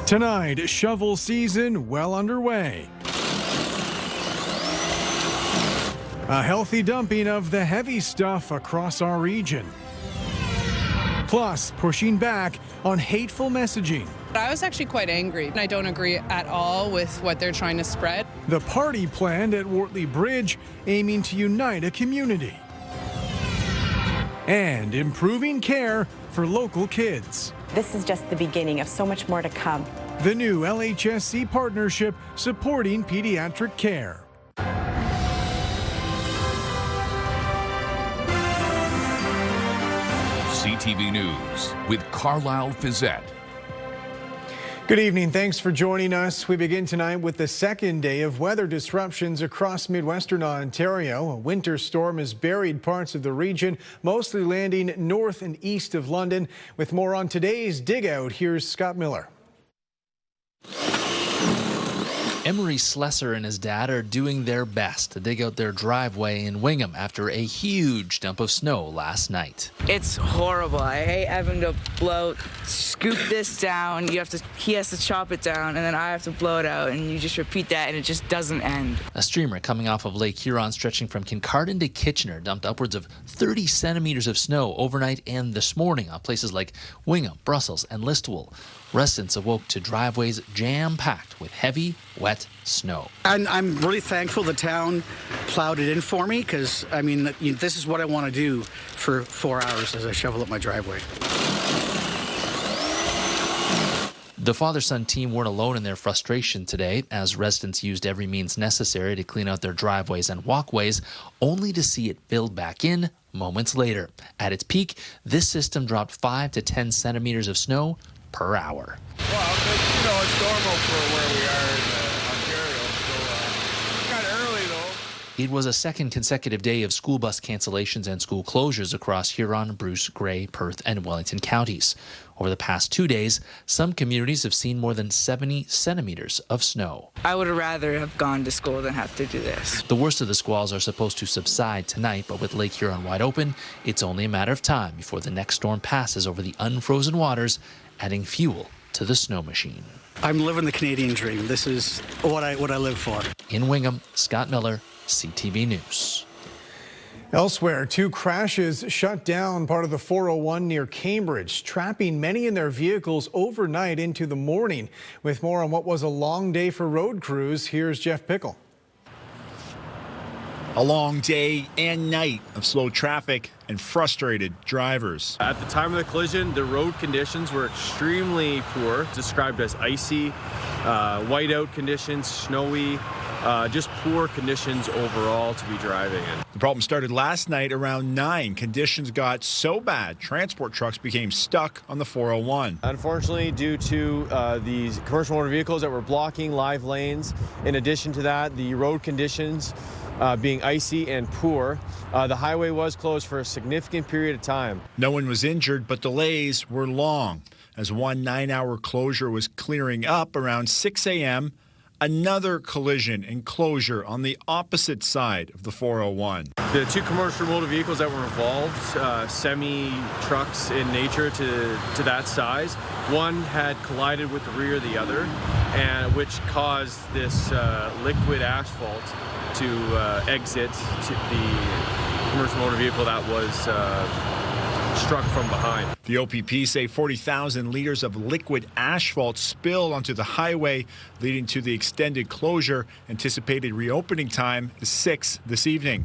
Tonight, shovel season well underway. A healthy dumping of the heavy stuff across our region. Plus, pushing back on hateful messaging. I was actually quite angry, and I don't agree at all with what they're trying to spread. The party planned at Wortley Bridge, aiming to unite a community. And improving care for local kids. This is just the beginning of so much more to come. The new LHSC partnership supporting pediatric care. CTV News with Carlyle Fiset. Good evening. Thanks for joining us. We begin tonight with the second day of weather disruptions across Midwestern Ontario. A winter storm has buried parts of the region, mostly landing north and east of London. With more on today's Dig Out, here's Scott Miller. Emery Slesser and his dad are doing their best to dig out their driveway in Wingham after a huge dump of snow last night. It's horrible. I hate having to scoop this down. He has to chop it down, and then I have to blow it out, and you just repeat that, and it just doesn't end. A streamer coming off of Lake Huron stretching from Kincardine to Kitchener dumped upwards of 30 centimeters of snow overnight and this morning on places like Wingham, Brussels, and Listowel. Residents awoke to driveways jam-packed with heavy, wet snow. And I'm really thankful the town plowed it in for me because, I mean, this is what I want to do for 4 hours as I shovel up my driveway. The father-son team weren't alone in their frustration today as residents used every means necessary to clean out their driveways and walkways, only to see it filled back in moments later. At its peak, this system dropped 5 to 10 centimeters of snow per hour. Well, it's normal for where we are in Ontario, so kind of early though. It was a second consecutive day of school bus cancellations and school closures across Huron, Bruce, Grey, Perth, and Wellington counties. Over the past 2 days, some communities have seen more than 70 centimeters of snow. I would rather have gone to school than have to do this. The worst of the squalls are supposed to subside tonight, but with Lake Huron wide open, it's only a matter of time before the next storm passes over the unfrozen waters, adding fuel to the snow machine. I'm living the Canadian dream. This is what I live for. In Wingham, Scott Miller, CTV News. Elsewhere, 2 crashes shut down part of the 401 near Cambridge, trapping many in their vehicles overnight into the morning. With more on what was a long day for road crews, here's Jeff Pickle. A long day and night of slow traffic and frustrated drivers. At the time of the collision, the road conditions were extremely poor, described as icy, whiteout conditions, snowy, just poor conditions overall to be driving in. The problem started last night around 9. Conditions got so bad, transport trucks became stuck on the 401. Unfortunately, due to these commercial motor vehicles that were blocking live lanes, in addition to that, the road conditions being icy and poor, the highway was closed for a significant period of time. No one was injured, but delays were long. As one 9-hour closure was clearing up around 6 a.m., another collision and closure on the opposite side of the 401. The 2 commercial motor vehicles that were involved, semi-trucks in nature to that size, one had collided with the rear of the other, and which caused this liquid asphalt to exit to the commercial motor vehicle that was struck from behind. The OPP say 40,000 liters of liquid asphalt spilled onto the highway, leading to the extended closure. Anticipated reopening time is 6 this evening.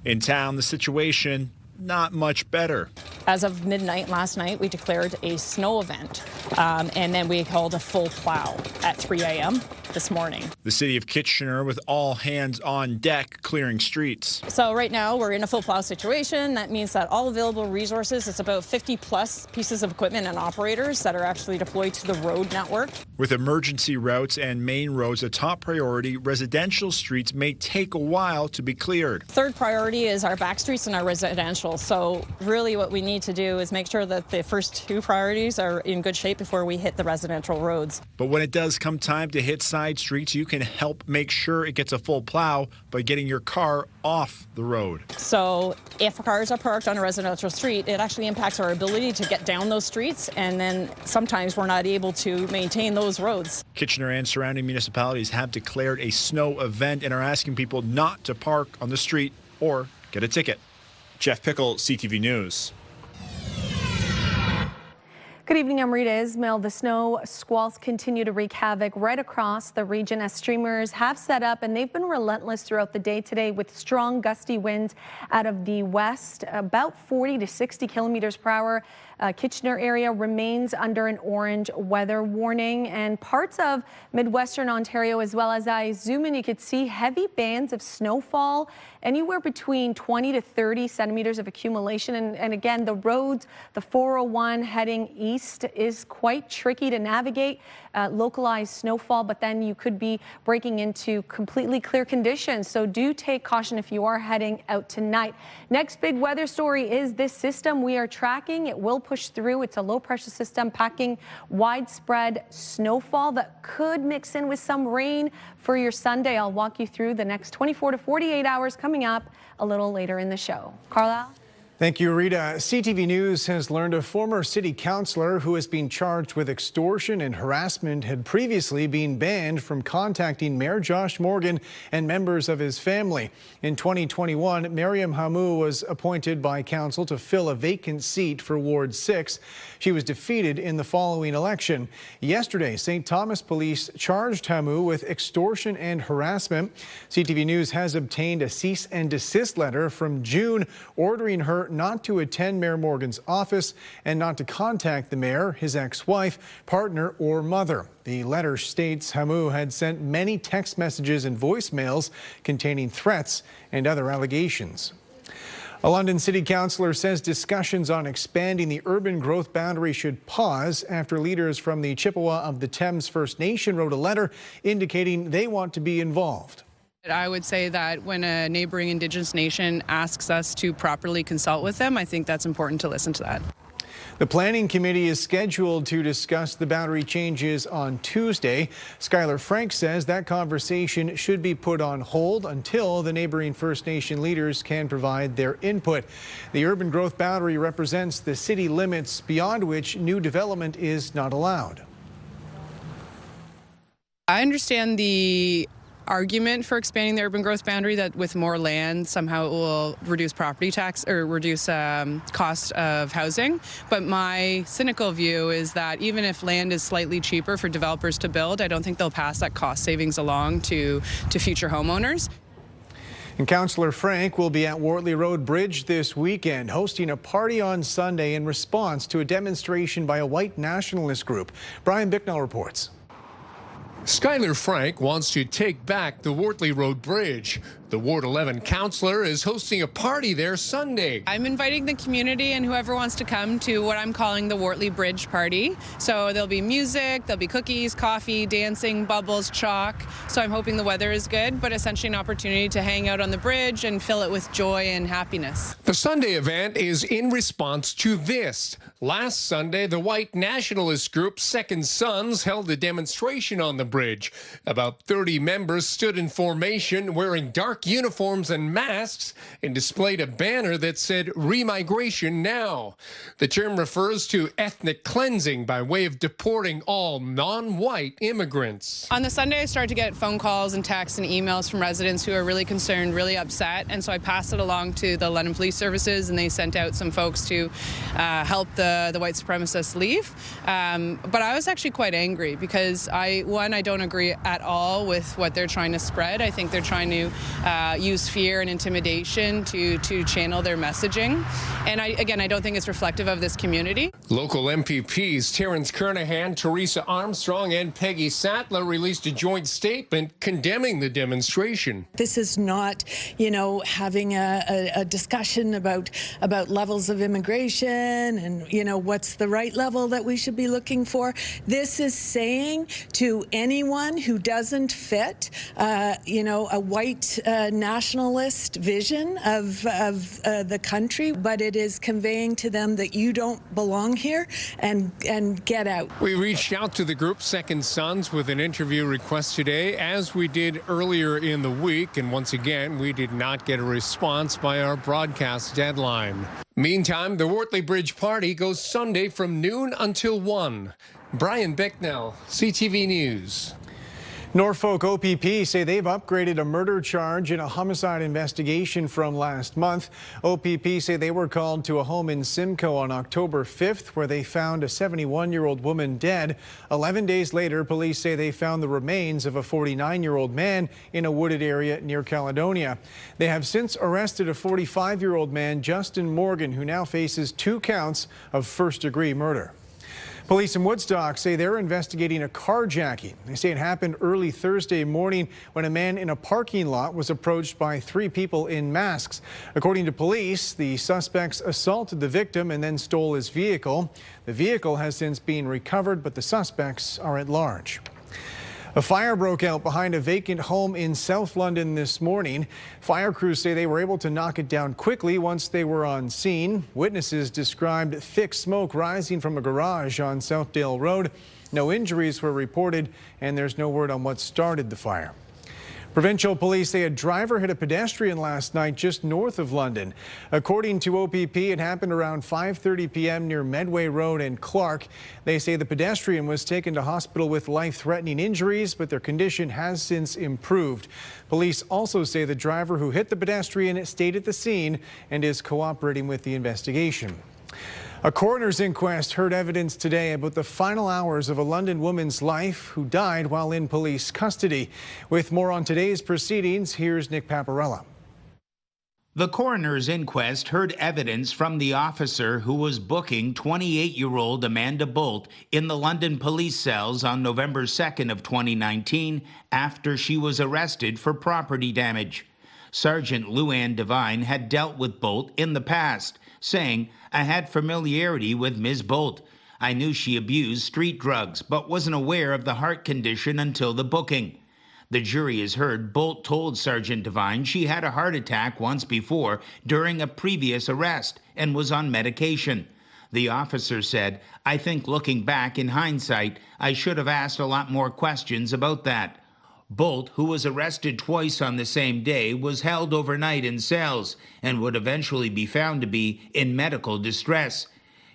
In town, the situation not much better. As of midnight last night, we declared a snow event, and then we called a full plow at 3 a.m. this morning. The city of Kitchener with all hands on deck clearing streets. So right now we're in a full plow situation. That means that all available resources, it's about 50 plus pieces of equipment and operators that are actually deployed to the road network. With emergency routes and main roads a top priority, residential streets may take a while to be cleared. Third priority is our back streets and our residential. So really what we need to do is make sure that the first 2 priorities are in good shape before we hit the residential roads. But when it does come time to hit signs side streets, you can help make sure it gets a full plow by getting your car off the road. So if cars are parked on a residential street, it actually impacts our ability to get down those streets, and then sometimes we're not able to maintain those roads. Kitchener and surrounding municipalities have declared a snow event and are asking people not to park on the street or get a ticket. Jeff Pickle, CTV News. Good evening, I'm Rita Ismail. The snow squalls continue to wreak havoc right across the region as streamers have set up, and they've been relentless throughout the day today with strong gusty winds out of the west, about 40 to 60 kilometers per hour. Kitchener area remains under an orange weather warning, and parts of Midwestern Ontario, as well as I zoom in, you could see heavy bands of snowfall, anywhere between 20 to 30 centimeters of accumulation. And again, the roads, the 401 heading east is quite tricky to navigate. Localized snowfall, but then you could be breaking into completely clear conditions. So do take caution if you are heading out tonight. Next big weather story is this system we are tracking. It will push through. It's a low pressure system packing widespread snowfall that could mix in with some rain for your Sunday. I'll walk you through the next 24 to 48 hours coming up a little later in the show. Carlyle? Thank you, Rita. CTV News has learned a former city councillor who has been charged with extortion and harassment had previously been banned from contacting Mayor Josh Morgan and members of his family. In 2021, Miriam Hamou was appointed by council to fill a vacant seat for Ward 6. She was defeated in the following election. Yesterday, St. Thomas Police charged Hamou with extortion and harassment. CTV News has obtained a cease and desist letter from June ordering her not to attend Mayor Morgan's office and not to contact the mayor, his ex-wife, partner, or mother. The letter states Hamou had sent many text messages and voicemails containing threats and other allegations. A London city councillor says discussions on expanding the urban growth boundary should pause after leaders from the Chippewa of the Thames First Nation wrote a letter indicating they want to be involved. I would say that when a neighboring Indigenous nation asks us to properly consult with them, I think that's important to listen to that. The Planning Committee is scheduled to discuss the boundary changes on Tuesday. Skylar Frank says that conversation should be put on hold until the neighboring First Nation leaders can provide their input. The urban growth boundary represents the city limits beyond which new development is not allowed. I understand the argument for expanding the urban growth boundary, that with more land somehow it will reduce property tax or reduce cost of housing. But my cynical view is that even if land is slightly cheaper for developers to build, I don't think they'll pass that cost savings along to future homeowners. And Councillor Frank will be at Wortley Road Bridge this weekend, hosting a party on Sunday in response to a demonstration by a white nationalist group. Brian Bicknell reports. Skylar Frank wants to take back the Wortley Road Bridge. The Ward 11 councillor is hosting a party there Sunday. I'm inviting the community and whoever wants to come to what I'm calling the Wortley Bridge Party. So there'll be music, there'll be cookies, coffee, dancing, bubbles, chalk. So I'm hoping the weather is good, but essentially an opportunity to hang out on the bridge and fill it with joy and happiness. The Sunday event is in response to this. Last Sunday, the white nationalist group Second Sons held a demonstration on the bridge. About 30 members stood in formation wearing dark uniforms and masks and displayed a banner that said "Remigration Now." The term refers to ethnic cleansing by way of deporting all non-white immigrants. On the Sunday, I started to get phone calls and texts and emails from residents who are really concerned, really upset, and so I passed it along to the London Police Services, and they sent out some folks to help the white supremacists leave. But I was actually quite angry because I don't agree at all with what they're trying to spread. I think they're trying to use fear and intimidation to channel their messaging. And I don't think it's reflective of this community. Local MPPs Terrence Kernahan, Teresa Armstrong, and Peggy Sattler released a joint statement condemning the demonstration. This is not, having a discussion about levels of immigration and, what's the right level that we should be looking for. This is saying to anyone who doesn't fit, a white a nationalist vision of the country, but it is conveying to them that you don't belong here and get out. We reached out to the group Second Sons with an interview request today, as we did earlier in the week, and once again, we did not get a response by our broadcast deadline. Meantime, the Wortley Bridge Party goes Sunday from noon until 1. Brian Bicknell, CTV News. Norfolk OPP say they've upgraded a murder charge in a homicide investigation from last month. OPP say they were called to a home in Simcoe on October 5th where they found a 71-year-old woman dead. 11 days later, police say they found the remains of a 49-year-old man in a wooded area near Caledonia. They have since arrested a 45-year-old man, Justin Morgan, who now faces 2 counts of first-degree murder. Police in Woodstock say they're investigating a carjacking. They say it happened early Thursday morning when a man in a parking lot was approached by 3 people in masks. According to police, the suspects assaulted the victim and then stole his vehicle. The vehicle has since been recovered, but the suspects are at large. A fire broke out behind a vacant home in South London this morning. Fire crews say they were able to knock it down quickly once they were on scene. Witnesses described thick smoke rising from a garage on Southdale Road. No injuries were reported, and there's no word on what started the fire. Provincial police say a driver hit a pedestrian last night just north of London. According to OPP, it happened around 5:30 p.m. near Medway Road and Clark. They say the pedestrian was taken to hospital with life-threatening injuries, but their condition has since improved. Police also say the driver who hit the pedestrian stayed at the scene and is cooperating with the investigation. A coroner's inquest heard evidence today about the final hours of a London woman's life who died while in police custody. With more on today's proceedings, here's Nick Paparella. The coroner's inquest heard evidence from the officer who was booking 28-year-old Amanda Bolt in the London police cells on November 2nd of 2019 after she was arrested for property damage. Sergeant Luann Devine had dealt with Bolt in the past, saying, "I had familiarity with Ms. Bolt. I knew she abused street drugs, but wasn't aware of the heart condition until the booking." The jury has heard Bolt told Sergeant Devine she had a heart attack once before during a previous arrest and was on medication. The officer said, "I think looking back in hindsight, I should have asked a lot more questions about that." Bolt, who was arrested twice on the same day, was held overnight in cells and would eventually be found to be in medical distress.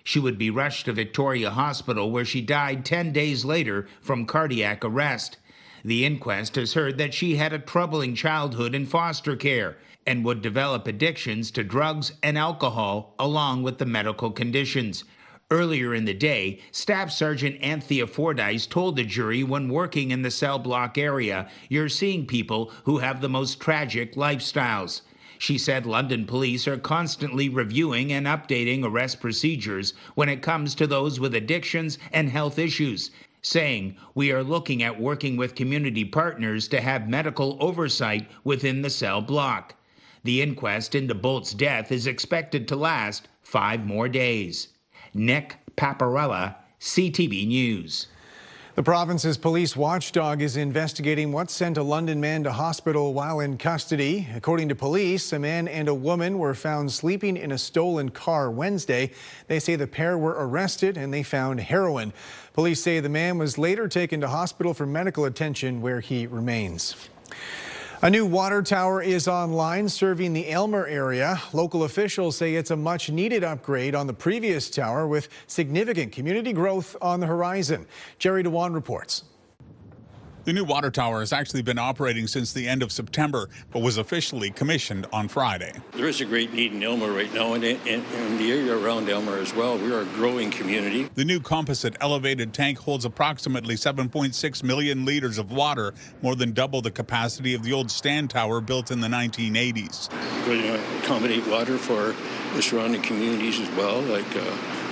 She would be rushed to Victoria Hospital, where she died 10 days later from cardiac arrest. The inquest has heard that she had a troubling childhood in foster care and would develop addictions to drugs and alcohol along with the medical conditions. Earlier in the day, Staff Sergeant Anthea Fordyce told the jury when working in the cell block area, "You're seeing people who have the most tragic lifestyles." She said London police are constantly reviewing and updating arrest procedures when it comes to those with addictions and health issues, saying, "We are looking at working with community partners to have medical oversight within the cell block." The inquest into Bolt's death is expected to last 5 more days. Nick Paparella, CTV News. The province's police watchdog is investigating what sent a London man to hospital while in custody. According to police, a man and a woman were found sleeping in a stolen car Wednesday. They say the pair were arrested and they found heroin. Police say the man was later taken to hospital for medical attention, where he remains. A new water tower is online serving the Aylmer area. Local officials say it's a much-needed upgrade on the previous tower with significant community growth on the horizon. Jerry DeWan reports. The new water tower has actually been operating since the end of September, but was officially commissioned on Friday. There is a great need in Aylmer right now, and in the area around Aylmer as well. We are a growing community. The new composite elevated tank holds approximately 7.6 million liters of water, more than double the capacity of the old stand tower built in the 1980s. We're going to accommodate water for the surrounding communities as well, like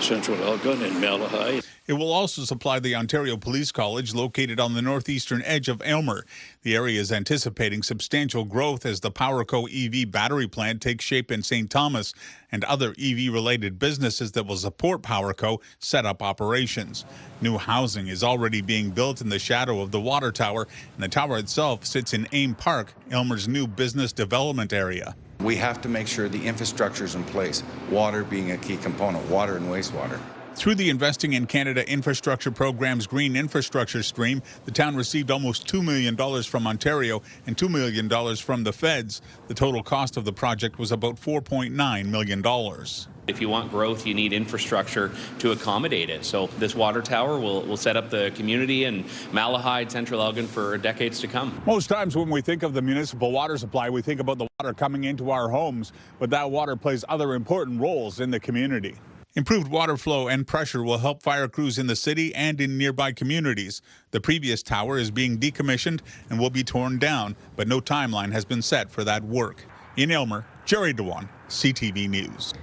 Central Elgin and Malahide. It will also supply the Ontario Police College located on the northeastern edge of Aylmer. The area is anticipating substantial growth as the PowerCo EV battery plant takes shape in St. Thomas, and other EV-related businesses that will support PowerCo set up operations. New housing is already being built in the shadow of the water tower, and the tower itself sits in Ames Park, Aylmer's new business development area. We have to make sure the infrastructure is in place, water being a key component, water and wastewater. Through the Investing in Canada Infrastructure Program's Green Infrastructure Stream, the town received almost $2 million from Ontario and $2 million from the feds. The total cost of the project was about $4.9 million. If you want growth, you need infrastructure to accommodate it. So this water tower will set up the community in Malahide, Central Elgin for decades to come. Most times when we think of the municipal water supply, we think about the water coming into our homes, but that water plays other important roles in the community. Improved water flow and pressure will help fire crews in the city and in nearby communities. The previous tower is being decommissioned and will be torn down, but no timeline has been set for that work. In Aylmer, Jerry Dewan, CTV News.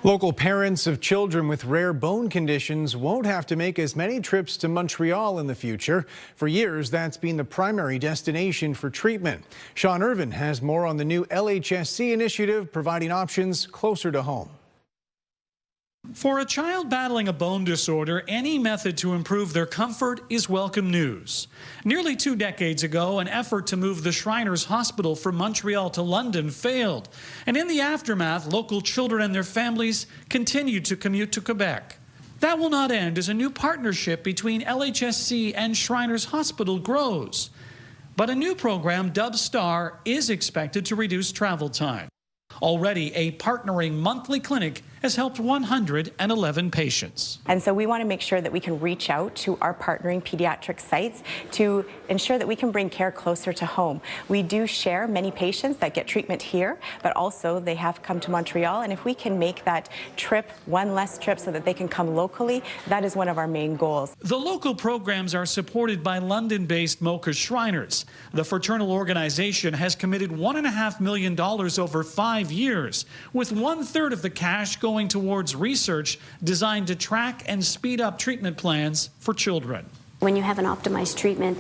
Local parents of children with rare bone conditions won't have to make as many trips to Montreal in the future. For years, that's been the primary destination for treatment. Sean Irvin has more on the new LHSC initiative, providing options closer to home. For a child battling a bone disorder, any method to improve their comfort is welcome news. Nearly 2 decades ago, an effort to move the Shriners Hospital from Montreal to London failed. And in the aftermath, local children and their families continued to commute to Quebec. That will not end as a new partnership between LHSC and Shriners Hospital grows. But a new program, dubbed STAR, is expected to reduce travel time. Already, a partnering monthly clinic has helped 111 patients. And so we want to make sure that we can reach out to our partnering pediatric sites to ensure that we can bring care closer to home. We do share many patients that get treatment here, but also they have come to Montreal. And if we can make that trip one less trip so that they can come locally, that is one of our main goals. The local programs are supported by London-based Mocha Shriners. The fraternal organization has committed $1.5 million over 5 years, with 1/3 of the cash going towards research designed to track and speed up treatment plans for children. When you have an optimized treatment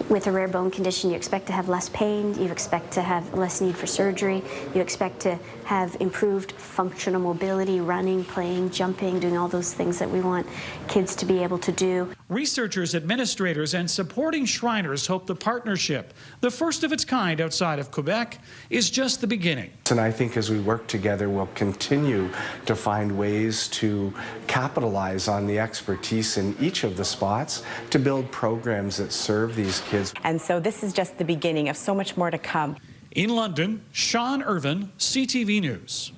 with a rare bone condition, you expect to have less pain, you expect to have less need for surgery, you expect to have improved functional mobility, running, playing, jumping, doing all those things that we want kids to be able to do. Researchers, administrators, and supporting Shriners hope the partnership, the first of its kind outside of Quebec, is just the beginning. And I think as we work together, we'll continue to find ways to capitalize on the expertise in each of the spots to build programs that serve these kids. And so this is just the beginning of so much more to come. In London, Sean Irvin, CTV News.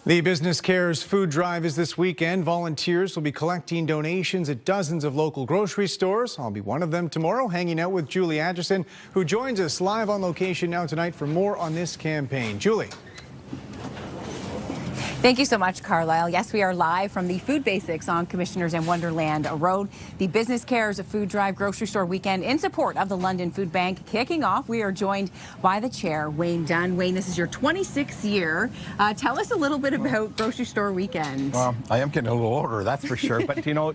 The Business Cares food drive is this weekend. Volunteers will be collecting donations at dozens of local grocery stores. I'll be one of them tomorrow, hanging out with Julie Atchison, who joins us live on location now tonight for more on this campaign. Julie. Thank you so much, Carlyle. Yes, we are live from the Food Basics on Commissioners and Wonderland Road. The Business Cares Food Drive Grocery Store Weekend in support of the London Food Bank kicking off. We are joined by the chair, Wayne Dunn. Wayne, this is your 26th year. Tell us a little bit about Grocery Store Weekend. Well, I am getting a little older, that's for sure. But you know,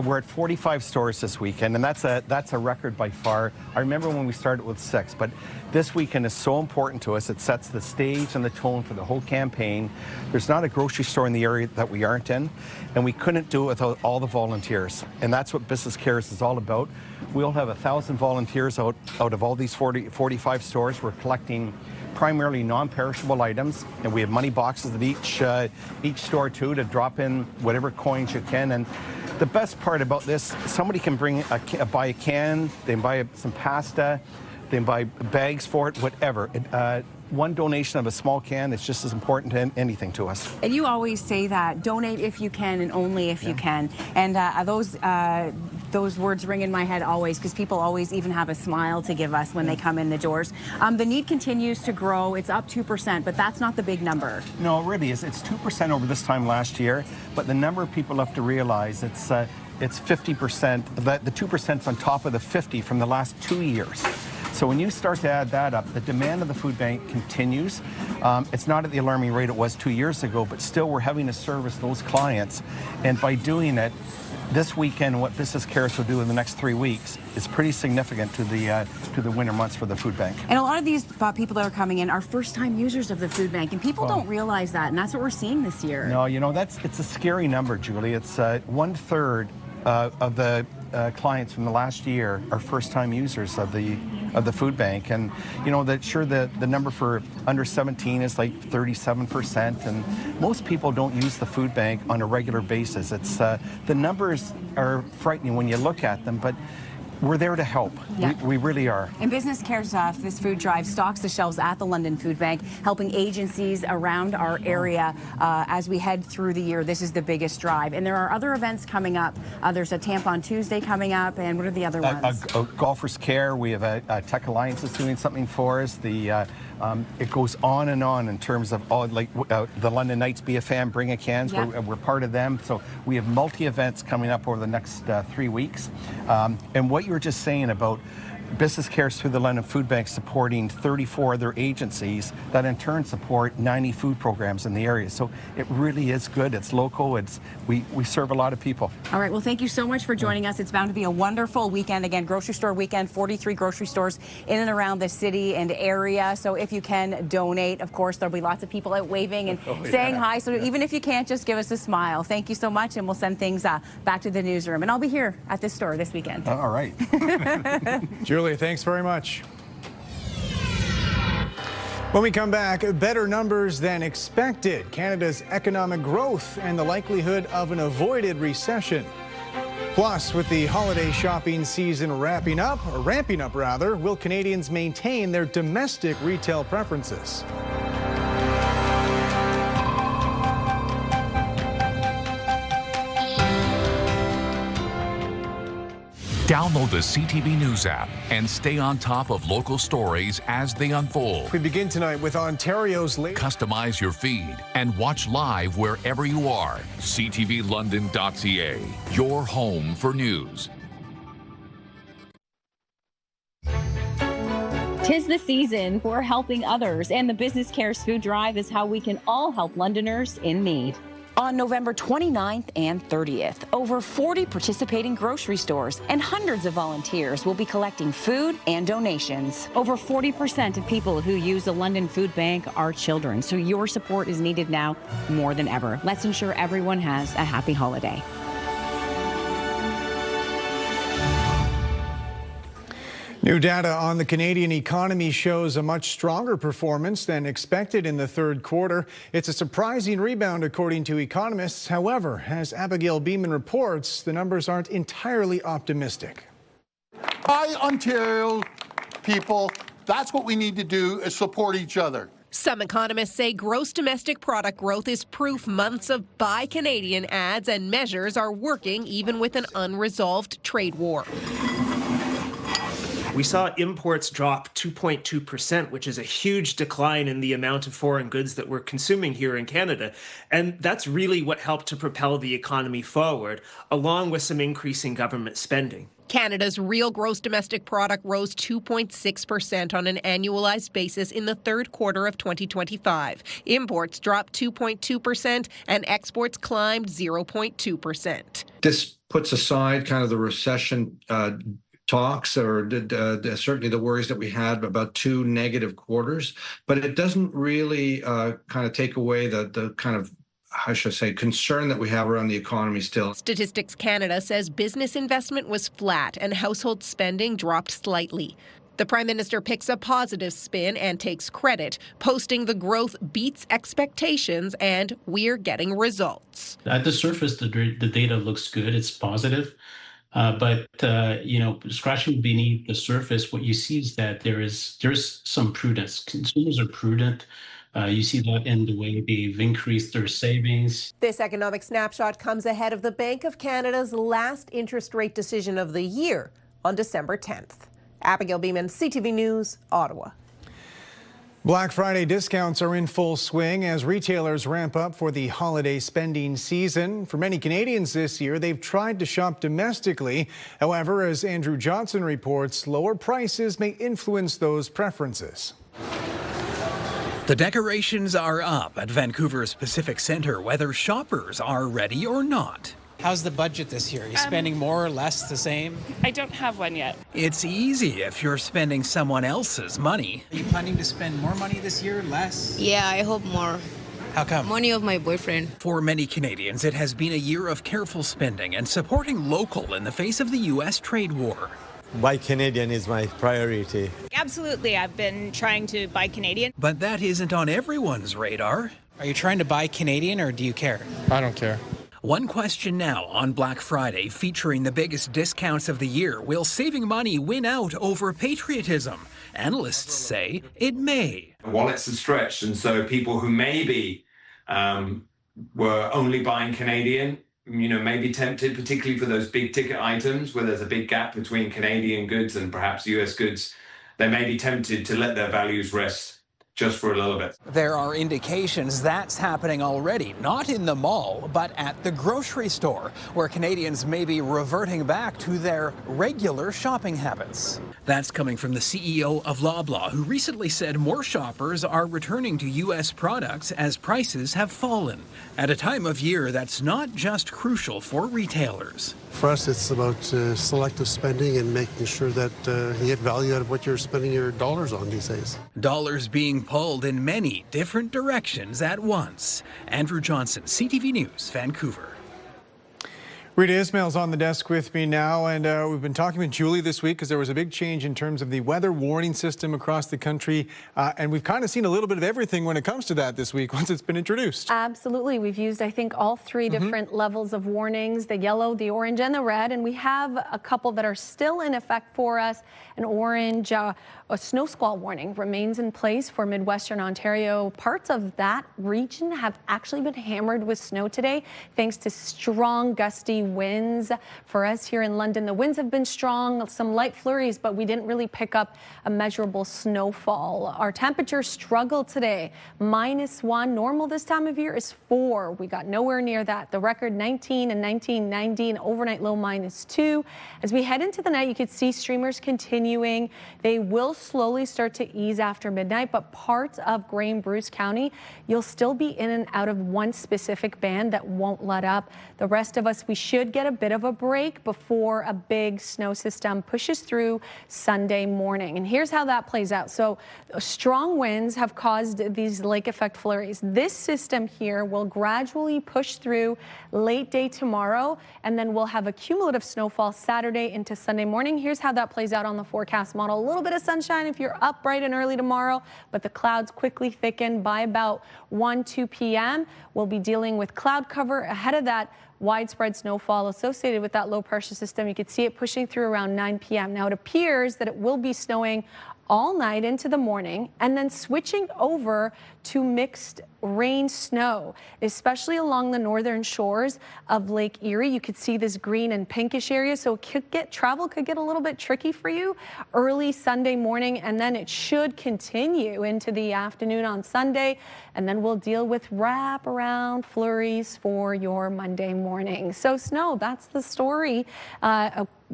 we're at 45 stores this weekend, and that's a record by far. I remember when we started with 6, but this weekend is so important to us. It sets the stage and the tone for the whole campaign. There's not a grocery store in the area that we aren't in, and we couldn't do it without all the volunteers. And that's what Business Cares is all about. We'll have 1,000 volunteers out of all these 45 stores. We're collecting primarily non-perishable items, and we have money boxes at each store too to drop in whatever coins you can. And the best part about this, somebody can buy a can, they can buy some pasta, they can buy bags for it, whatever. One donation of a small can is just as important to anything to us. And you always say that, donate if you can and only if you can. And those words ring in my head always, because people always even have a smile to give us when they come in the doors. The need continues to grow. It's up 2%, but that's not the big number. No, it really is. It's 2% over this time last year, but the number of people have to realize it's 50%. The 2% is on top of the 50 from the last 2 years. So when you start to add that up, the demand of the food bank continues. It's not at the alarming rate it was 2 years ago, but still we're having to service those clients. And by doing it, this weekend, what Business Cares will do in the next 3 weeks is pretty significant to the winter months for the food bank. And a lot of these people that are coming in are first-time users of the food bank, and people don't realize that, and that's what we're seeing this year. No, you know, it's a scary number, Julie. It's 1/3 of the clients from the last year are first-time users of the food bank, and you know that sure the number for under 17 is like 37%, and most people don't use the food bank on a regular basis. It's the numbers are frightening when you look at them, but we're there to help. Yeah. We really are. And Business Cares, this food drive stocks the shelves at the London Food Bank, helping agencies around our area as we head through the year. This is the biggest drive. And there are other events coming up. There's a Tampon Tuesday coming up, and what are the other ones? Golfers Care. We have a Tech Alliance that's doing something for us. It goes on and on in terms of all, the London Knights Be a Fan, Bring a Cans. Yeah. We're part of them. So we have multi-events coming up over the next 3 weeks. And what you were just saying about Business Cares through the London Food Bank supporting 34 other agencies that in turn support 90 food programs in the area. So it really is good. It's local. We serve a lot of people. All right. Well, thank you so much for joining us. It's bound to be a wonderful weekend. Again, grocery store weekend, 43 grocery stores in and around the city and area. So if you can donate, of course, there'll be lots of people out waving and saying hi. So even if you can't, just give us a smile. Thank you so much, and we'll send things back to the newsroom. And I'll be here at this store this weekend. All right. Julie, thanks very much. When we come back, better numbers than expected, Canada's economic growth, and the likelihood of an avoided recession. Plus, with the holiday shopping season ramping up, will Canadians maintain their domestic retail preferences? Download the CTV News app and stay on top of local stories as they unfold. We begin tonight with Ontario's latest. Customize your feed and watch live wherever you are. ctvlondon.ca, your home for news. Tis the season for helping others, and the Business Cares Food Drive is how we can all help Londoners in need. On November 29th and 30th, over 40 participating grocery stores and hundreds of volunteers will be collecting food and donations. Over 40% of people who use the London Food Bank are children, so your support is needed now more than ever. Let's ensure everyone has a happy holiday. New data on the Canadian economy shows a much stronger performance than expected in the third quarter. It's a surprising rebound, according to economists. However, as Abigail Beeman reports, the numbers aren't entirely optimistic. Hi, Ontario people. That's what we need to do, is support each other. Some economists say gross domestic product growth is proof months of Buy Canadian ads and measures are working even with an unresolved trade war. We saw imports drop 2.2%, which is a huge decline in the amount of foreign goods that we're consuming here in Canada. And that's really what helped to propel the economy forward, along with some increasing government spending. Canada's real gross domestic product rose 2.6% on an annualized basis in the third quarter of 2025. Imports dropped 2.2% and exports climbed 0.2%. This puts aside kind of the recession talks, or certainly the worries that we had about 2 negative quarters, but it doesn't really kind of take away the kind of, how should I say, concern that we have around the economy still. Statistics Canada says business investment was flat and household spending dropped slightly. The Prime Minister picks a positive spin and takes credit, posting the growth beats expectations and we're getting results. At the surface, the data looks good. It's positive. But scratching beneath the surface, what you see is that there's some prudence. Consumers are prudent. You see that in the way they've increased their savings. This economic snapshot comes ahead of the Bank of Canada's last interest rate decision of the year on December 10th. Abigail Beeman, CTV News, Ottawa. Black Friday discounts are in full swing as retailers ramp up for the holiday spending season. For many Canadians this year, they've tried to shop domestically. However, as Andrew Johnson reports, lower prices may influence those preferences. The decorations are up at Vancouver's Pacific Centre, whether shoppers are ready or not. How's the budget this year? Are you spending more or less, the same? I don't have one yet. It's easy if you're spending someone else's money. Are you planning to spend more money this year, less? Yeah, I hope more. How come? Money of my boyfriend. For many Canadians, it has been a year of careful spending and supporting local in the face of the U.S. trade war. Buy Canadian is my priority. Absolutely, I've been trying to buy Canadian. But that isn't on everyone's radar. Are you trying to buy Canadian or do you care? I don't care. One question now on Black Friday, featuring the biggest discounts of the year. Will saving money win out over patriotism? Analysts say it may. Wallets are stretched, and so people who maybe were only buying Canadian, may be tempted, particularly for those big ticket items where there's a big gap between Canadian goods and perhaps US goods. They may be tempted to let their values rest just for a little bit. There are indications that's happening already, not in the mall, but at the grocery store, where Canadians may be reverting back to their regular shopping habits. That's coming from the CEO of Loblaw, who recently said more shoppers are returning to U.S. products as prices have fallen, at a time of year that's not just crucial for retailers. For us, it's about selective spending and making sure that you get value out of what you're spending your dollars on these days. Dollars being pulled in many different directions at once. Andrew Johnson, CTV News, Vancouver. Rita Ismail's on the desk with me now, and we've been talking with Julie this week because there was a big change in terms of the weather warning system across the country, and we've kind of seen a little bit of everything when it comes to that this week once it's been introduced. Absolutely. We've used, I think, all three different levels of warnings, the yellow, the orange, and the red, and we have a couple that are still in effect for us. An orange, a snow squall warning remains in place for Midwestern Ontario. Parts of that region have actually been hammered with snow today, thanks to strong gusty winds. For us here in London, the winds have been strong, some light flurries, but we didn't really pick up a measurable snowfall. Our temperatures struggled today. -1, normal this time of year is 4. We got nowhere near that. The record 19 and 1990, an overnight low -2. As we head into the night, you could see streamers continuing. They will slowly start to ease after midnight, but parts of Grey and Bruce County, you'll still be in and out of one specific band that won't let up. The rest of us, we should get a bit of a break before a big snow system pushes through Sunday morning. And here's how that plays out. So strong winds have caused these lake effect flurries. This system here will gradually push through late day tomorrow, and then we'll have a cumulative snowfall Saturday into Sunday morning. Here's how that plays out on the forecast model. A little bit of sunshine if you're up bright and early tomorrow, but the clouds quickly thicken by about 1-2 p.m. We'll be dealing with cloud cover. Ahead of that, widespread snowfall associated with that low pressure system. You could see it pushing through around 9 p.m. Now it appears that it will be snowing all night into the morning and then switching over to mixed rain snow, especially along the northern shores of Lake Erie. You could see this green and pinkish area, so travel could get a little bit tricky for you early Sunday morning, and then it should continue into the afternoon on Sunday, and then we'll deal with wraparound flurries for your Monday morning. So snow, that's the story.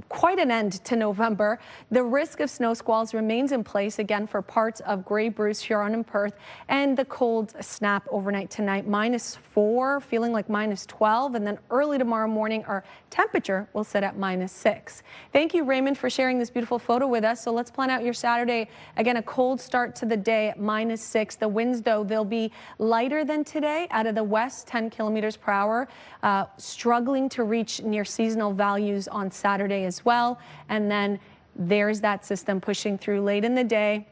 Quite an end to November. The risk of snow squalls remains in place again for parts of Grey, Bruce, Huron, and Perth, and the cold snap overnight tonight, -4, feeling like -12, and then early tomorrow morning our temperature will sit at -6. Thank you, Raymond, for sharing this beautiful photo with us. So let's plan out your Saturday. Again, a cold start to the day at -6. The winds, though, they'll be lighter than today out of the west, 10 kilometers per hour, struggling to reach near seasonal values on Saturday as well. And then there's that system pushing through late in the day.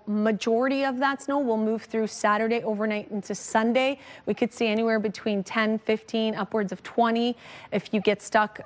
Majority of that snow will move through Saturday overnight into Sunday. We could see anywhere between 10, 15, upwards of 20 if you get stuck,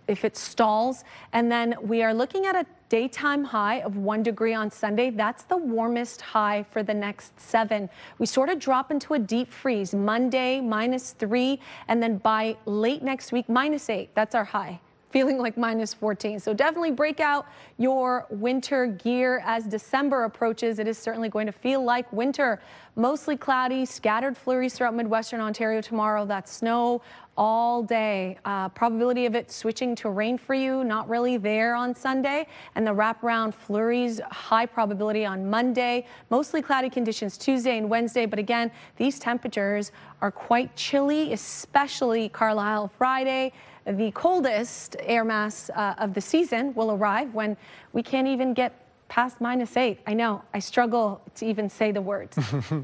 if it stalls. And then we are looking at a daytime high of 1 degree on Sunday. That's the warmest high for the next 7. We sort of drop into a deep freeze. Monday, -3, and then by late next week, -8. That's our high. feeling like minus 14. So definitely break out your winter gear as December approaches. It is certainly going to feel like winter. Mostly cloudy, scattered flurries throughout Midwestern Ontario tomorrow. That's snow all day. Probability of it switching to rain for you, not really there on Sunday. And the wraparound flurries, high probability on Monday. Mostly cloudy conditions Tuesday and Wednesday. But again, these temperatures are quite chilly, especially Carlyle Friday. The coldest air mass of the season will arrive when we can't even get past -8. I know, I struggle to even say the words.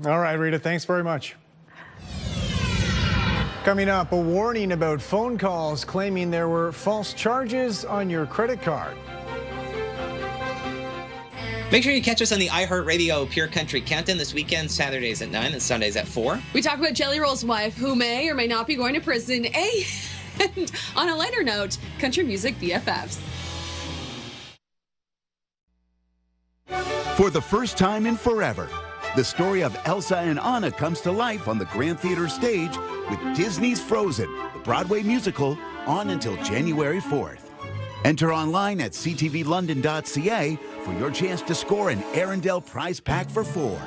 All right, Rita, thanks very much. Coming up, a warning about phone calls claiming there were false charges on your credit card. Make sure you catch us on the iHeartRadio Pure Country Countdown this weekend, Saturdays at 9 and Sundays at 4. We talk about Jelly Roll's wife, who may or may not be going to prison. And on a lighter note, country music BFFs. For the first time in forever, the story of Elsa and Anna comes to life on the Grand Theatre stage with Disney's Frozen, the Broadway musical, on until January 4th. Enter online at ctvlondon.ca for your chance to score an Arundel prize pack for 4.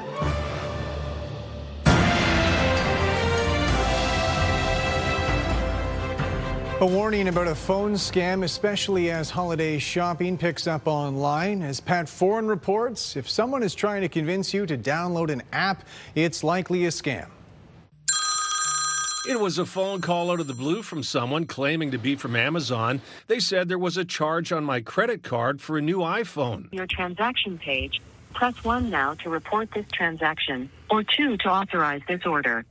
A warning about a phone scam, especially as holiday shopping picks up online. As Pat Foran reports, if someone is trying to convince you to download an app, it's likely a scam. It was a phone call out of the blue from someone claiming to be from Amazon. They said there was a charge on my credit card for a new iPhone. Your transaction page. Press 1 now to report this transaction, or 2 to authorize this order.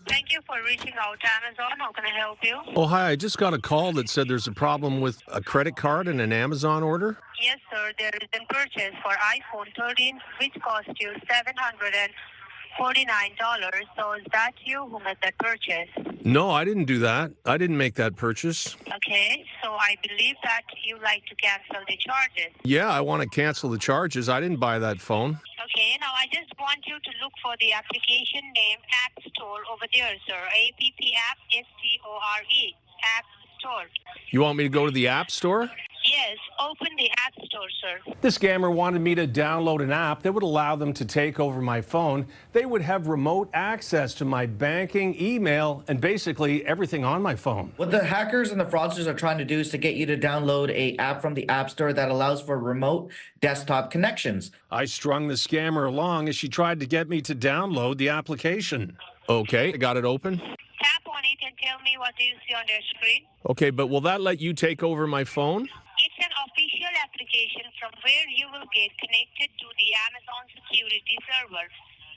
Thank you for reaching out to Amazon. How can I help you? Oh, hi. I just got a call that said there's a problem with a credit card and an Amazon order. Yes, sir. There is a purchase for iPhone 13, which cost you $749. So is that you who made that purchase? No, I didn't do that. I didn't make that purchase. Okay, so I believe that you like to cancel the charges. Yeah, I want to cancel the charges. I didn't buy that phone. Okay, now I just want you to look for the application name App Store over there, sir. APP App STORE. App Store. You want me to go to the App Store? Yes, open the App Store, sir. The scammer wanted me to download an app that would allow them to take over my phone. They would have remote access to my banking, email, and basically everything on my phone. What the hackers and the fraudsters are trying to do is to get you to download an app from the App Store that allows for remote desktop connections. I strung the scammer along as she tried to get me to download the application. Okay, I got it open. Tap on it and tell me what do you see on their screen. Okay, but will that let you take over my phone? It's an official application from where you will get connected to the Amazon security server.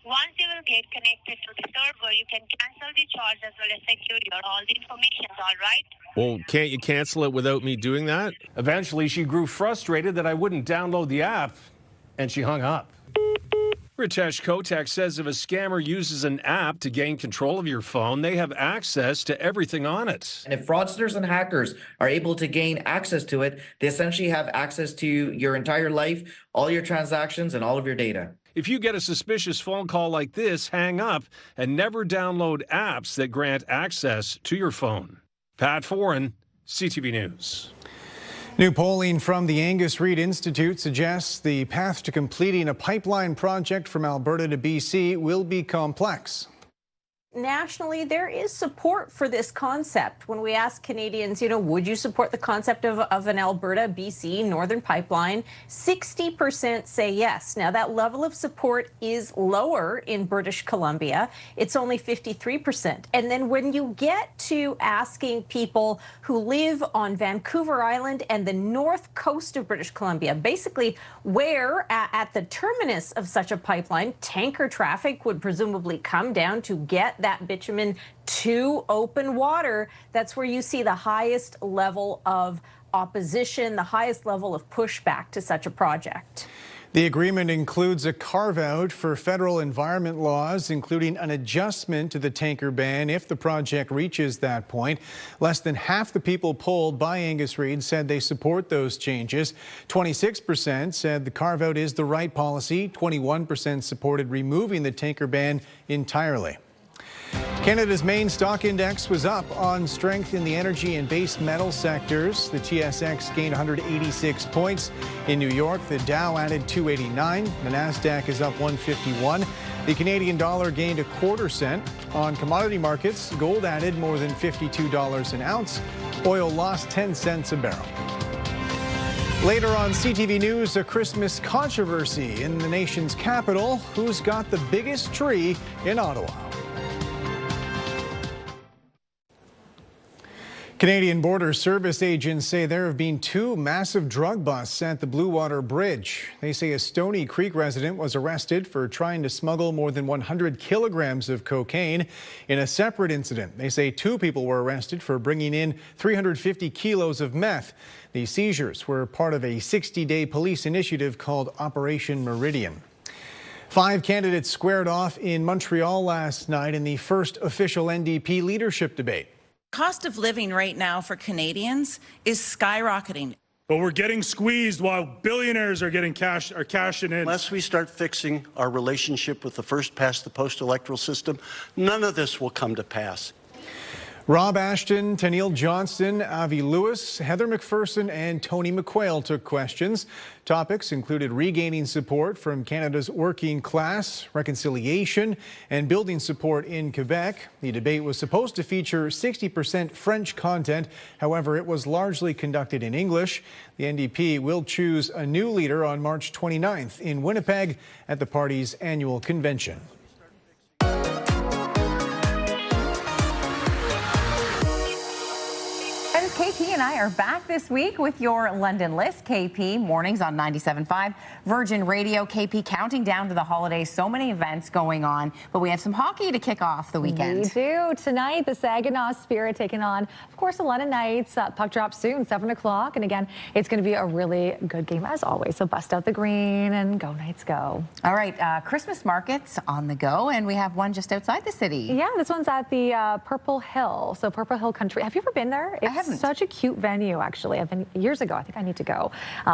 Once you will get connected to the server, you can cancel the charge as well as secure all the information, all right? Well, can't you cancel it without me doing that? Eventually, she grew frustrated that I wouldn't download the app, and she hung up. Ritesh Kotak says if a scammer uses an app to gain control of your phone, they have access to everything on it. And if fraudsters and hackers are able to gain access to it, they essentially have access to your entire life, all your transactions, and all of your data. If you get a suspicious phone call like this, hang up and never download apps that grant access to your phone. Pat Foran, CTV News. New polling from the Angus Reid Institute suggests the path to completing a pipeline project from Alberta to BC will be complex. Nationally, there is support for this concept. When we ask Canadians, would you support the concept of an Alberta-BC Northern Pipeline, 60% say yes. Now, that level of support is lower in British Columbia. It's only 53%. And then when you get to asking people who live on Vancouver Island and the north coast of British Columbia, basically where at the terminus of such a pipeline, tanker traffic would presumably come down to get that bitumen to open water, that's where you see the highest level of opposition, the highest level of pushback to such a project. The agreement includes a carve-out for federal environment laws, including an adjustment to the tanker ban if the project reaches that point. Less than half the people polled by Angus Reid said they support those changes. 26% said the carve-out is the right policy. 21% supported removing the tanker ban entirely. Canada's main stock index was up on strength in the energy and base metal sectors. The TSX gained 186 points. In New York, the Dow added 289. The Nasdaq is up 151. The Canadian dollar gained a quarter cent. On commodity markets, gold added more than $52 an ounce. Oil lost 10 cents a barrel. Later on CTV News, a Christmas controversy in the nation's capital. Who's got the biggest tree in Ottawa? Canadian Border Service agents say there have been 2 massive drug busts at the Blue Water Bridge. They say a Stony Creek resident was arrested for trying to smuggle more than 100 kilograms of cocaine. In a separate incident, they say 2 people were arrested for bringing in 350 kilos of meth. The seizures were part of a 60-day police initiative called Operation Meridian. 5 candidates squared off in Montreal last night in the first official NDP leadership debate. Cost of living right now for Canadians is skyrocketing. But we're getting squeezed while billionaires are cashing in. Unless we start fixing our relationship with the first past the post electoral system, none of this will come to pass. Rob Ashton, Tenniel Johnston, Avi Lewis, Heather McPherson and Tony McQuail took questions. Topics included regaining support from Canada's working class, reconciliation, and building support in Quebec. The debate was supposed to feature 60% French content. However, it was largely conducted in English. The NDP will choose a new leader on March 29th in Winnipeg at the party's annual convention. KP and I are back this week with your London List. KP mornings on 97.5 Virgin Radio. KP counting down to the holidays. So many events going on, but we have some hockey to kick off the weekend. We do. Tonight, the Saginaw Spirit taking on, of course, the London Knights. Puck drop soon, 7 o'clock. And again, it's going to be a really good game as always. So bust out the green and go Knights go. All right, Christmas markets on the go, and we have one just outside the city. Yeah, this one's at the Purple Hill. So Purple Hill Country. Have you ever been there? I haven't. Such a cute venue, actually. I've been years ago. I think I need to go.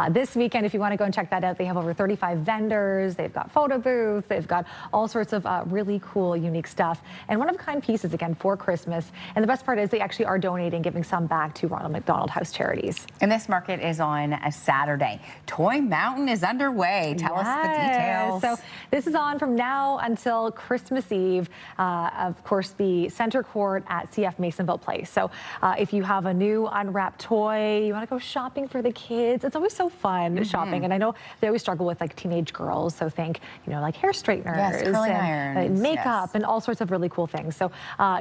This weekend, if you want to go and check that out, they have over 35 vendors. They've got photo booths. They've got all sorts of really cool, unique stuff. And one-of-a-kind pieces, again, for Christmas. And the best part is they actually are donating, giving some back to Ronald McDonald House Charities. And this market is on a Saturday. Toy Mountain is underway. Tell us the details. So this is on from now until Christmas Eve. Of course, the center court at CF Masonville Place. So if you have a new unwrapped toy, you want to go shopping for the kids, it's always so fun shopping. And I know they always struggle with like teenage girls, so think, you know, like hair straighteners, curling irons, makeup, and all sorts of really cool things. So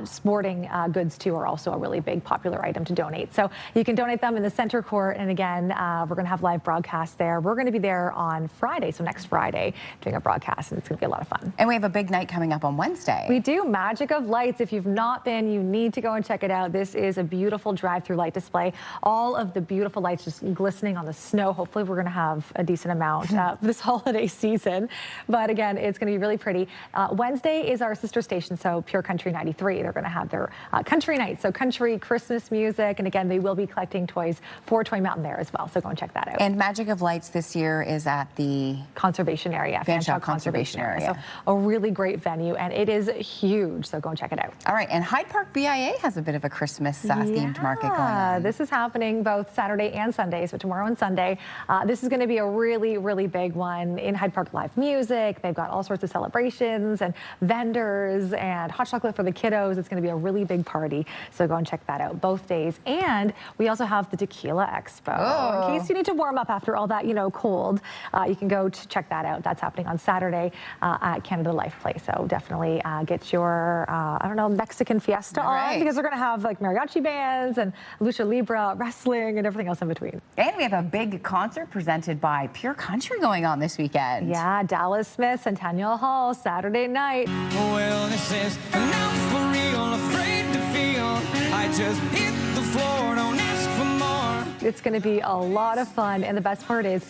sporting goods too are also a really big popular item to donate. So you can donate them in the center court, and again, we're going to have live broadcasts there. We're going to be there on Friday, so next Friday, doing a broadcast, and it's going to be a lot of fun. And we have a big night coming up on Wednesday. We do. Magic of Lights. If you've not been, you need to go and check it out. This is a beautiful drive-through light display. All of the beautiful lights just glistening on the snow. Hopefully we're going to have a decent amount this holiday season. But again, it's going to be really pretty. Wednesday is our sister station, so Pure Country 93. They're going to have their country night, so country Christmas music. And again, they will be collecting toys for Toy Mountain there as well. So go and check that out. And Magic of Lights this year is at the Conservation Area, Fanshawe Conservation Area. So a really great venue, and it is huge. So go and check it out. All right, and Hyde Park BIA has a bit of a Christmas themed market going on. This is happening both Saturday and Sunday, so tomorrow and Sunday. This is going to be a really, really big one in Hyde Park. Live music. They've got all sorts of celebrations and vendors and hot chocolate for the kiddos. It's going to be a really big party, so go and check that out both days. And we also have the Tequila Expo. In case you need to warm up after all that, you know, cold, you can go to check that out. That's happening on Saturday at Canada Life Place. So definitely get your, I don't know, Mexican fiesta on, because they're going to have like mariachi bands and lucha libre, wrestling, and everything else in between. And we have a big concert presented by Pure Country going on this weekend. Yeah, Dallas Smith, Centennial Hall, Saturday night. Well, this is not for real, afraid to feel. I just hit the floor, don't ask for more. It's going to be a lot of fun, and the best part is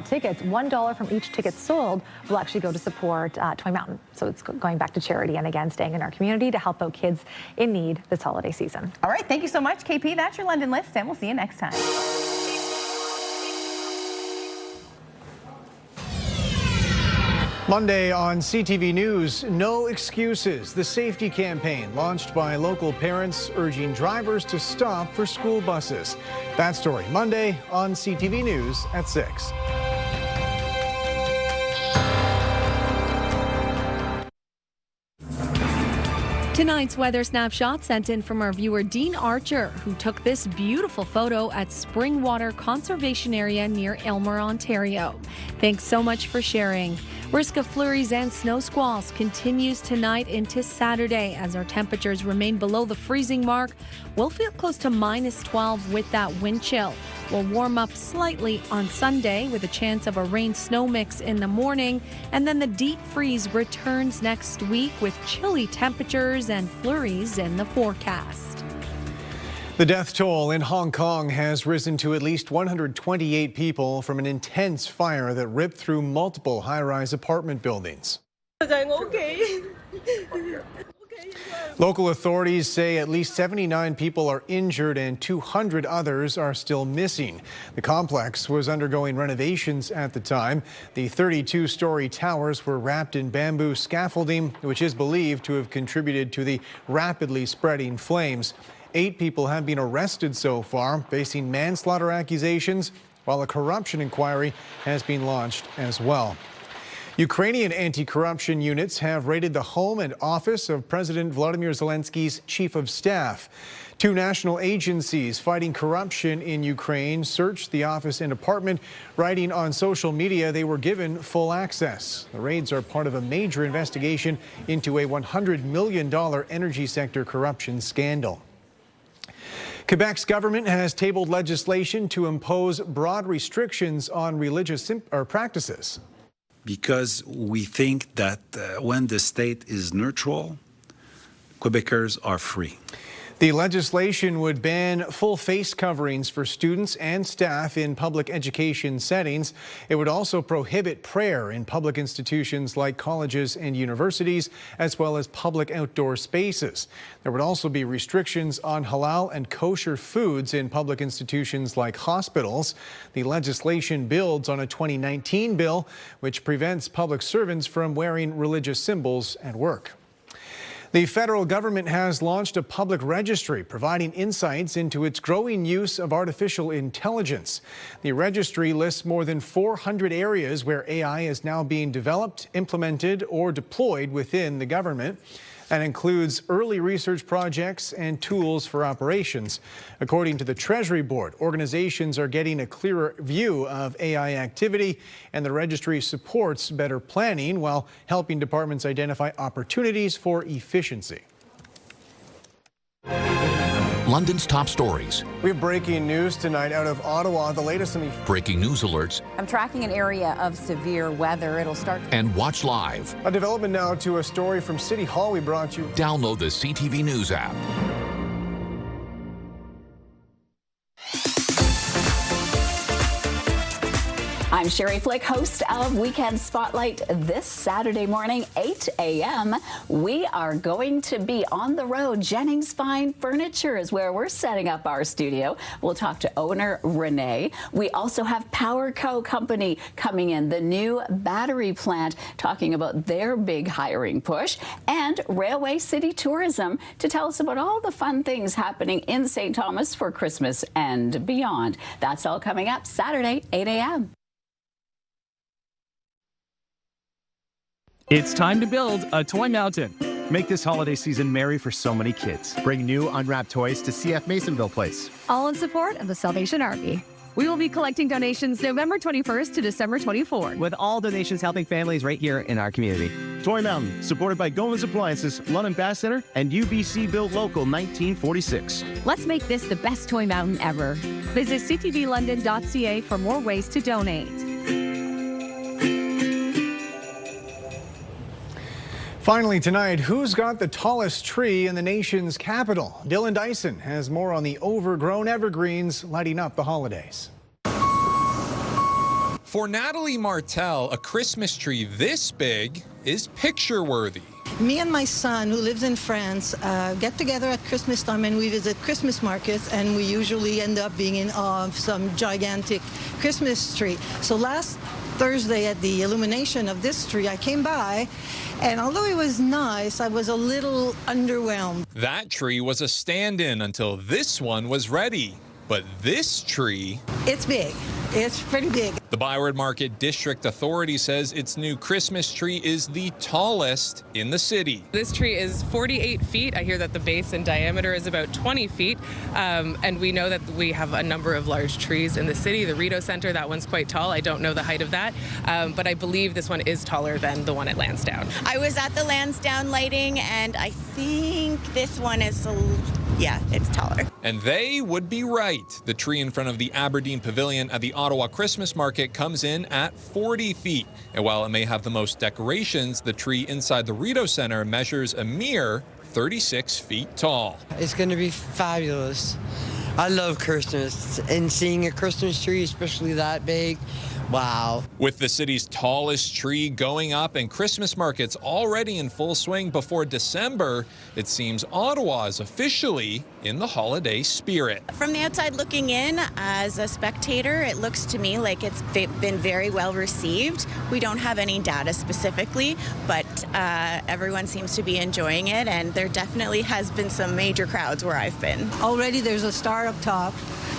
tickets, $1 from each ticket sold will actually go to support Toy Mountain. So it's going back to charity, and again, staying in our community to help out kids in need this holiday season. All right, thank you so much, KP. That's your London List, and we'll see you next time. Monday on CTV News, no excuses. The safety campaign launched by local parents urging drivers to stop for school buses. That story Monday on CTV News at 6. Tonight's weather snapshot sent in from our viewer Dean Archer, who took this beautiful photo at Springwater Conservation Area near Aylmer, Ontario. Thanks so much for sharing. Risk of flurries and snow squalls continues tonight into Saturday as our temperatures remain below the freezing mark. We'll feel close to -12 with that wind chill. We'll warm up slightly on Sunday with a chance of a rain-snow mix in the morning, and then the deep freeze returns next week with chilly temperatures and flurries in the forecast. The death toll in Hong Kong has risen to at least 128 people from an intense fire that ripped through multiple high-rise apartment buildings. Local authorities say at least 79 people are injured and 200 others are still missing. The complex was undergoing renovations at the time. The 32-story towers were wrapped in bamboo scaffolding, which is believed to have contributed to the rapidly spreading flames. 8 people have been arrested so far, facing manslaughter accusations, while a corruption inquiry has been launched as well. Ukrainian anti-corruption units have raided the home and office of President Volodymyr Zelensky's chief of staff. 2 national agencies fighting corruption in Ukraine searched the office and apartment, writing on social media they were given full access. The raids are part of a major investigation into a $100 million energy sector corruption scandal. Quebec's government has tabled legislation to impose broad restrictions on religious practices. Because we think that when the state is neutral, Quebecers are free. The legislation would ban full face coverings for students and staff in public education settings. It would also prohibit prayer in public institutions like colleges and universities, as well as public outdoor spaces. There would also be restrictions on halal and kosher foods in public institutions like hospitals. The legislation builds on a 2019 bill, which prevents public servants from wearing religious symbols at work. The federal government has launched a public registry providing insights into its growing use of artificial intelligence. The registry lists more than 400 areas where AI is now being developed, implemented, or deployed within the government. That includes early research projects and tools for operations. According to the Treasury Board, organizations are getting a clearer view of AI activity, and the registry supports better planning while helping departments identify opportunities for efficiency. London's top stories. We have breaking news tonight out of Ottawa. The latest in the breaking news alerts. I'm tracking an area of severe weather. It'll start. And watch live. A development now to a story from City Hall we brought you. Download the CTV News app. I'm Sherry Flick, host of Weekend Spotlight. This Saturday morning, 8 a.m., we are going to be on the road. Jennings Fine Furniture is where we're setting up our studio. We'll talk to owner Renee. We also have Power Co. Company coming in, the new battery plant, talking about their big hiring push, and Railway City Tourism to tell us about all the fun things happening in St. Thomas for Christmas and beyond. That's all coming up Saturday, 8 a.m. It's time to build a toy mountain. Make this holiday season merry for so many kids. Bring new unwrapped toys to CF Masonville Place. All in support of the Salvation Army. We will be collecting donations November 21st to December 24th. With all donations helping families right here in our community. Toy Mountain, supported by Gomez Appliances, London Bass Center, and UBC Built Local 1946. Let's make this the best toy mountain ever. Visit ctvlondon.ca for more ways to donate. Finally tonight, who's got the tallest tree in the nation's capital? Dylan Dyson has more on the overgrown evergreens lighting up the holidays. For Natalie Martel, a Christmas tree this big is picture-worthy. Me and my son, who lives in France, get together at Christmas time and we visit Christmas markets, and we usually end up being in awe of some gigantic Christmas tree. So last Thursday at the illumination of this tree, I came by, and although it was nice, I was a little underwhelmed. That tree was a stand-in until this one was ready. But this tree... It's big. It's pretty big. The Byward Market District Authority says its new Christmas tree is the tallest in the city. This tree is 48 feet. I hear that the base and diameter is about 20 feet. And we know that we have a number of large trees in the city. The Rideau Center, that one's quite tall. I don't know the height of that. But I believe this one is taller than the one at Lansdowne. I was at the Lansdowne lighting, and I think this one is, yeah, it's taller. And they would be right. The tree in front of the Aberdeen Pavilion at the Ottawa Christmas Market comes in at 40 feet. And while it may have the most decorations, the tree inside the Rideau Center measures a mere 36 feet tall. It's going to be fabulous. I love Christmas, and seeing a Christmas tree, especially that big, wow. With the city's tallest tree going up and Christmas markets already in full swing before December, it seems Ottawa is officially in the holiday spirit. From the outside looking in, as a spectator, it looks to me like it's been very well received. We don't have any data specifically, but everyone seems to be enjoying it, and there definitely has been some major crowds where I've been. Already there's a star up top,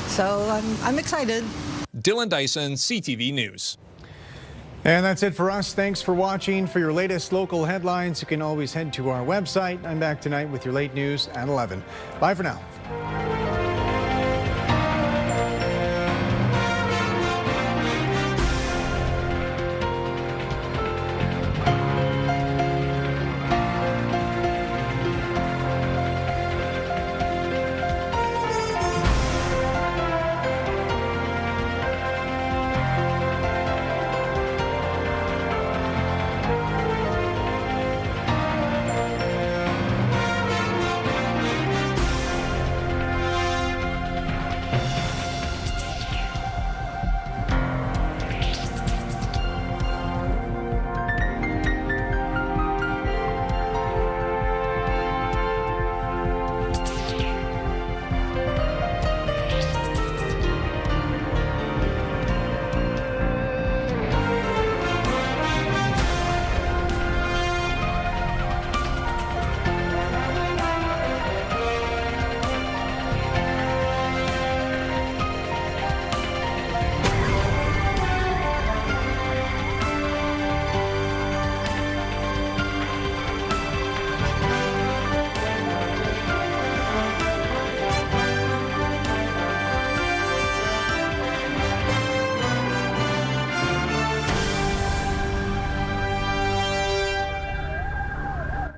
so I'm excited. Dylan Dyson, CTV News. And that's it for us. Thanks for watching. For your latest local headlines, you can always head to our website. I'm back tonight with your late news at 11. Bye for now.